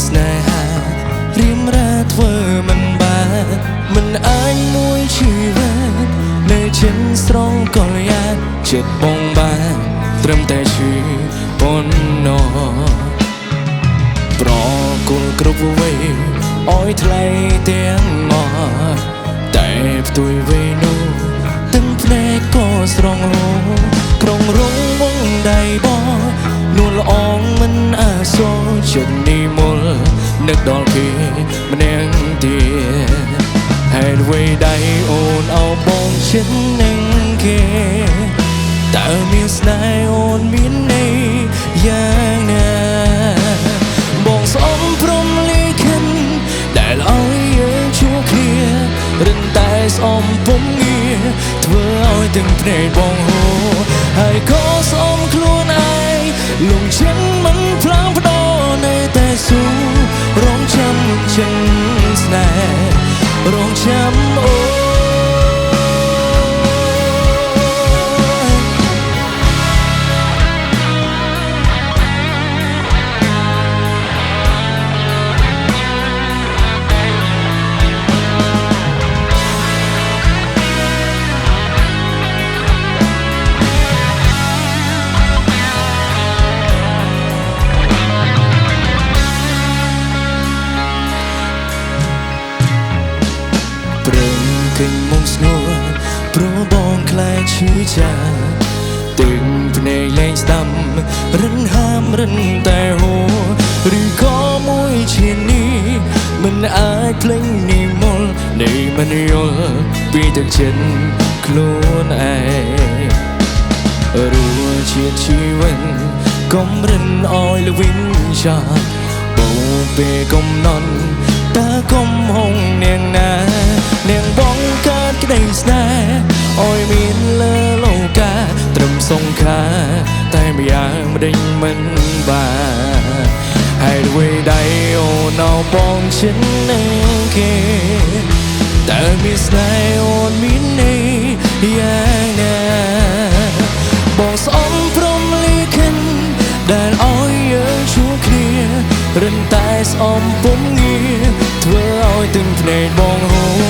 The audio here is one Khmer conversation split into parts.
ស្នេហារៀមរ៉ាធ្វើមិនបានមិនអាចមួយជីវិតនៅចិនស្រងកលយ៉ាចិត្តបងបានត្រឹមតែជាប៉ុណ្ណោះប្រគល់គ្រប់វ័យអោយថ្លៃទាំងអស់តែផ្ទុយវ័យនោះទឹកភ្នែកក៏ស្រងរងក្រុងរងវងដៃបងនួលអងមិនអាសូរចិត្តនេះមុលនឹកដល់គេម្នាក់ទៀតហើយវ័យដៃអូនអោបងចិត្តនឹងគេតើមានស្នេហ៍អូនមានន័យយ៉ាងណាបងស្អមព្រមលីខិនដែលឲ្យយើងជួបគ្នារិនតែស្អមពុំងារធ្វើឲ្យទាំងភ្នែកបងហូរហើយក៏ស្អមខ្លួនឯងលងចិនមិនផ្លាំផ្ដោនៅតែស៊ូរងចាំចិនស្នេហ៍រងចាំអូព្រឹងគិញមកស្នួរព្រោះបងខ្លាចឈឺចាទឹកភ្នែកលែងស្ដាំរិនហាមរិនតែហូរឬក៏មួយឈាននេះមិនអាចភ្លេចនិមលនៃមិនយល់ពីទឹកចិត្តខ្លួនឯងរួចជាតិជីវិតកុំរិនអោយលវិញចាបូពេលកំណត់តើកុំហងនាងណានាងបងកើតក្តីស្នេហ៍អោយមានលើលោកាត្រឹមសងខាតែម្យ៉ាងមិនដេញមិនបានហើយវេដៃអូនអោបងចិននឹងគេតើមានស្នេហ៍អូនមានន័យយ៉ាងណាបងស្អមព្រមលីខិនដែលអោយយើងជួបគ្នារិនតែស្អមពុំងារធ្វើឲ្យទាំងភ្នែកបងហូរ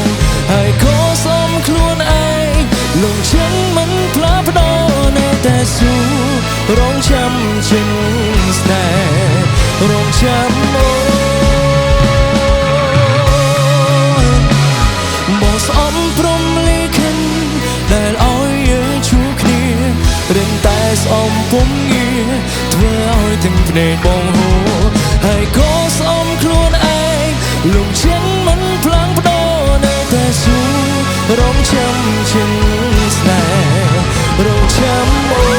ហើយក៏ស្អមខ្លួនឯងលងចិនមិនផ្លាស់ប្ដូរនៅតែស៊ូរងចាំចិនស្នេហ៍រងចាំអូបងស្អមព្រមលីខិនដែលអោយយើងជួបគ្នារិនតែស្អមពុំងារធ្វើឲ្យទាំងភ្នែកបងហូរហើយក៏ស្អមខ្លួនឯងលងចិនមិនផ្លាំងប្ដូរនៅតែស៊ូរងចាំចិនស្នេហ៍រងចាំអូ